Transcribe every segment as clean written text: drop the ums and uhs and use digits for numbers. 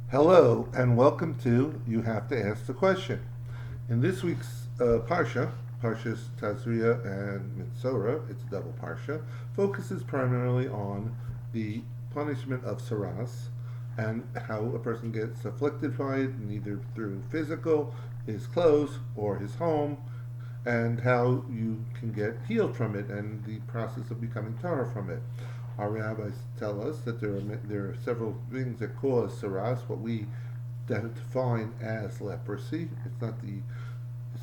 Hello and welcome to You Have to Ask the Question. In this week's Parshas Tazria and Metzora, it's a double Parsha, focuses primarily on the punishment of saras and how a person gets afflicted by it, either through physical, his clothes, or his home, and how you can get healed from it and the process of becoming Torah from it. Our rabbis tell us that there are several things that cause saras, what we define as leprosy. It's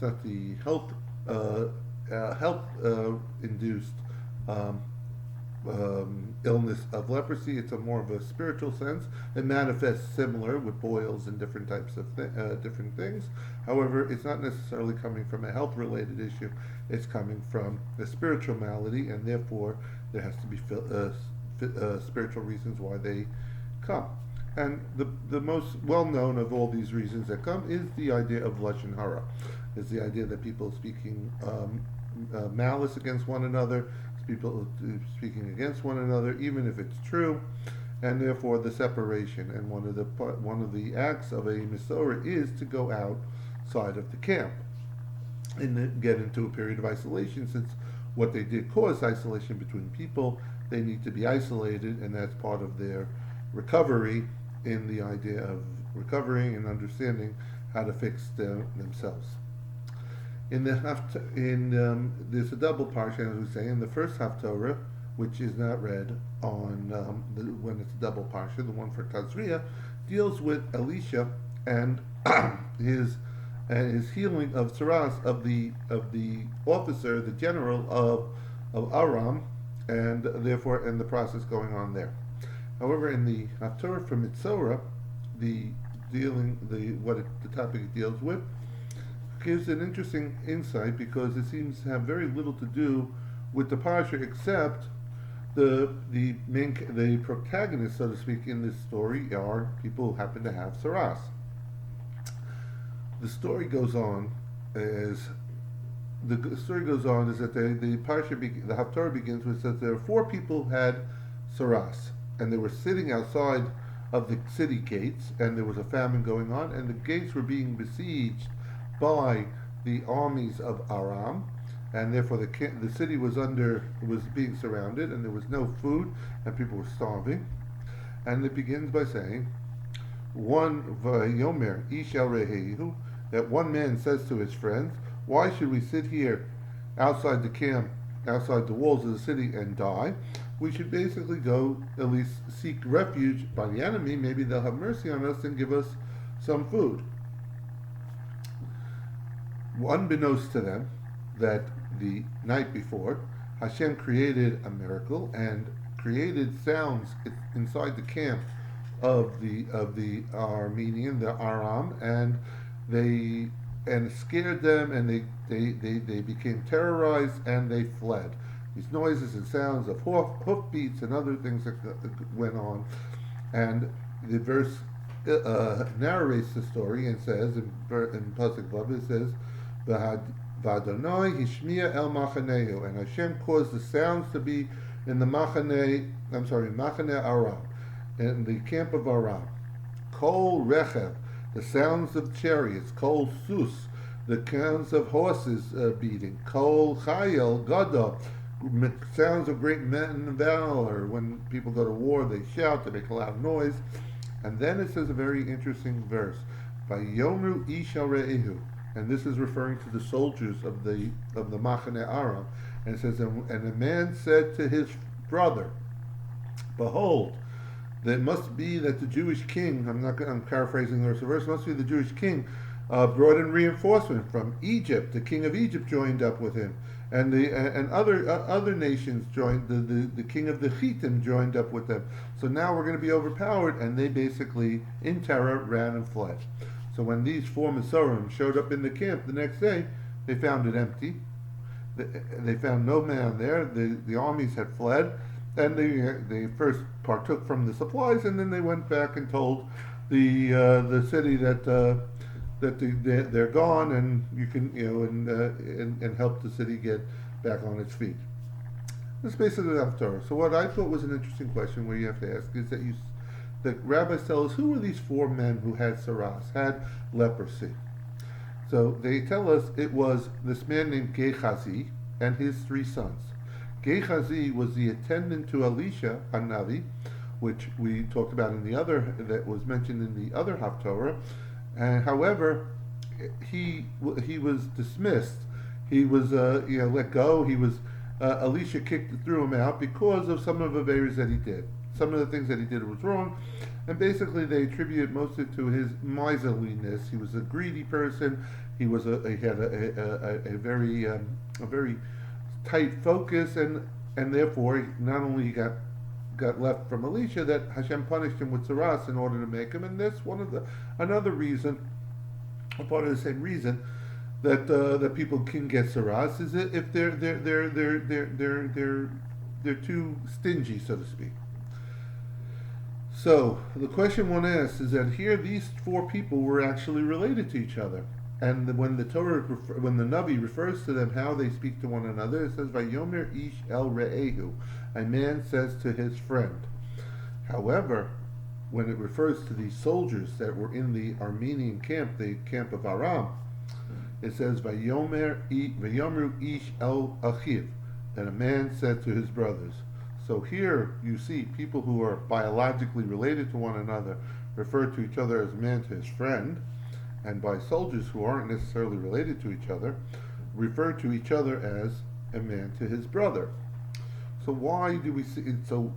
not the health induced um, illness of leprosy. It's a more of a spiritual sense. It manifests similar with boils and different types of different things. However, it's not necessarily coming from a health related issue. It's coming from a spiritual malady, and therefore there has to be spiritual reasons why they come. And the most well known of all these reasons that come is the idea of lashon hara, is the idea that people speaking malice against one another, people speaking against one another, even if it's true, and therefore the separation. And one of the acts of a Metzora is to go outside of the camp and get into a period of isolation, since what they did cause isolation between people. They need to be isolated, and that's part of their recovery, in the idea of recovering and understanding how to fix themselves. There's a double parsha, as we say. In the first Haftorah, which is not read on when it's a double parsha, the one for Tazria, deals with Elisha and his healing of Saras, of the officer, the general of Aram, and therefore the process going on there. However, in the Haftorah from Metzora, the topic it deals with gives an interesting insight, because it seems to have very little to do with the parsha, except the protagonists, so to speak, in this story are people who happen to have saras. The story goes on as that the Haftarah begins with, says there are four people who had saras, and they were sitting outside of the city gates, and there was a famine going on, and the gates were being besieged by the armies of Aram, and therefore the city was being surrounded, and there was no food, and people were starving. And it begins by saying, one Vayomer Ish al Rehehu, that one man says to his friends, why should we sit here outside the camp, outside the walls of the city, and die? We should basically go at least seek refuge by the enemy. Maybe they'll have mercy on us and give us some food. Unbeknownst to them, that the night before, Hashem created a miracle and created sounds inside the camp of the Armenian, the Aram, and scared them, and they became terrorized, and they fled. These noises and sounds of hoof beats and other things that went on, and the verse narrates the story and says in Pasuk Vav, it says, "V'Adonai hishmiya el machanehu," and Hashem caused the sounds to be in the Machane Aram, in the camp of Aram. Kol rechev, the sounds of chariots. Kol sus, the sounds of horses beating. Kol chayel gada, sounds of great men and valor. When people go to war, they shout, they make a loud noise. And then it says a very interesting verse, "Vayomru ish al re'ehu," and this is referring to the soldiers of the Machane Aram. And it says, and a man said to his brother, "Behold, it must be that the Jewish king," I'm paraphrasing the verse, "must be the Jewish king brought in reinforcement from Egypt. The king of Egypt joined up with him, and other nations joined. The king of the Chitim joined up with them. So now we're going to be overpowered." And they basically, in terror, ran and fled. So when these four Mesorim showed up in the camp the next day, they found it empty. They found no man there. The armies had fled, and they first partook from the supplies, and then they went back and told the city that they're gone, and you can and help the city get back on its feet. That's basically the Haftarah. So what I thought was an interesting question, where you have to ask, is that the rabbis tell us who were these four men who had saras, had leprosy. So they tell us it was this man named Gehazi and his three sons. Gehazi was the attendant to Elisha Hanavi, which we talked about in the other, that was mentioned in the other Haftorah. And however, he was dismissed. He was let go. He was Elisha threw him out because of some of the averas that he did. Some of the things that he did was wrong, and basically they attribute most of it to his miserliness. He was a greedy person. He had a very tight focus, and therefore not only got left from Elisha, that Hashem punished him with saras in order to make him, and that's another reason, a part of the same reason that people can get saras is that if they're too stingy, so to speak. So the question one asks is that here these four people were actually related to each other, and when the Navi refers to them, how they speak to one another, it says Vayomer ish el re'ehu, a man says to his friend. However, when it refers to these soldiers that were in the Armenian camp, the camp of Aram, it says Vayomru ish el achiv, that a man said to his brothers. So here you see people who are biologically related to one another refer to each other as a man to his friend, and by soldiers who aren't necessarily related to each other refer to each other as a man to his brother. So why do we see it? So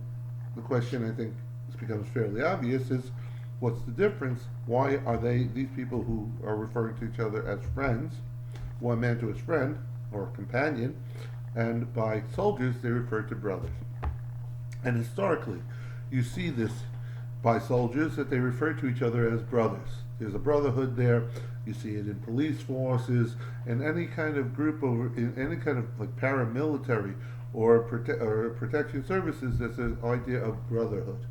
the question, I think, becomes fairly obvious, is what's the difference? Why are these people who are referring to each other as friends, one man to his friend or companion, and by soldiers they refer to brothers? And historically, you see this by soldiers, that they refer to each other as brothers. There's a brotherhood there. You see it in police forces and any kind of group, in any kind of like paramilitary or protection services. There's an idea of brotherhood,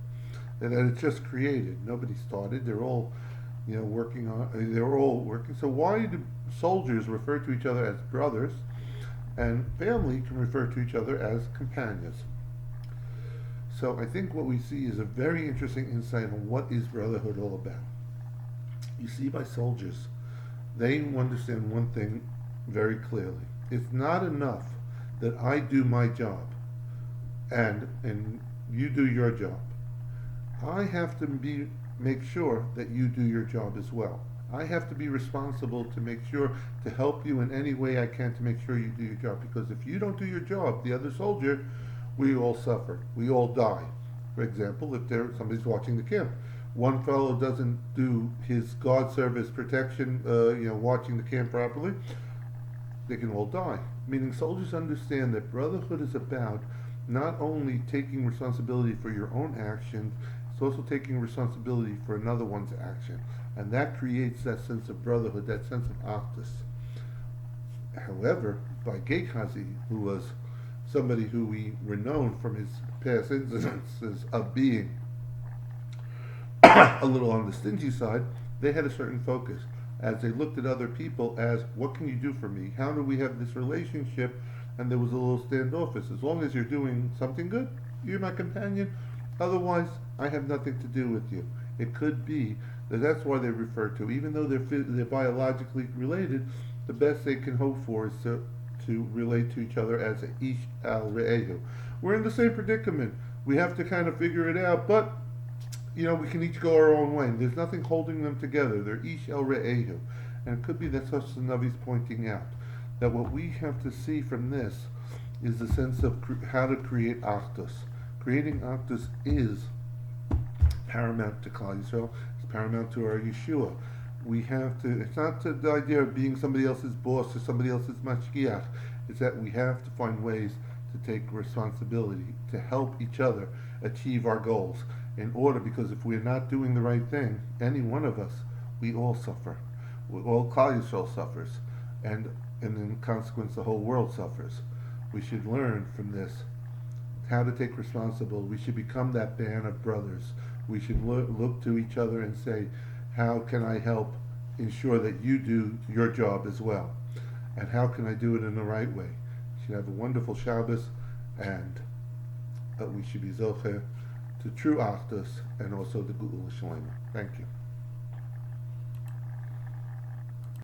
and that it's just created. Nobody started. They're all, working on. They're all working. So why do soldiers refer to each other as brothers, and family can refer to each other as companions? So I think what we see is a very interesting insight on what is brotherhood all about. You see, by soldiers, they understand one thing very clearly. It's not enough that I do my job and you do your job. I have to make sure that you do your job as well. I have to be responsible to make sure to help you in any way I can to make sure you do your job. Because if you don't do your job, the other soldier, we all suffer. We all die. For example, if somebody's watching the camp, one fellow doesn't do his guard service protection, watching the camp properly, they can all die. Meaning soldiers understand that brotherhood is about not only taking responsibility for your own actions, it's also taking responsibility for another one's action. And that creates that sense of brotherhood, that sense of achdus. However, by Gehazi, who was somebody who we were known from his past incidences of being a little on the stingy side, they had a certain focus. As they looked at other people as, what can you do for me? How do we have this relationship? And there was a little standoffish. As long as you're doing something good, you're my companion. Otherwise, I have nothing to do with you. It could be that's why they refer to, even though they're biologically related, the best they can hope for is to relate to each other as a ish al re'ehu. We're in the same predicament. We have to kind of figure it out, but we can each go our own way. There's nothing holding them together. They're ish el re'ehu. And it could be that's what the Navi's pointing out. That what we have to see from this is the sense of how to create achdus. Creating achdus is paramount to Klal Yisrael. It's paramount to our Yeshua. We have to, it's not the idea of being somebody else's boss or somebody else's mashgiach. It's that we have to find ways to take responsibility, to help each other achieve our goals. Because if we're not doing the right thing, any one of us, we all suffer. All Klal Yisrael suffers, and in consequence, the whole world suffers. We should learn from this how to take responsibility. We should become that band of brothers. We should look to each other and say, how can I help ensure that you do your job as well? And how can I do it in the right way? We should have a wonderful Shabbos, and we should be zocher to true Achdus and also the Geula Shlema. Thank you.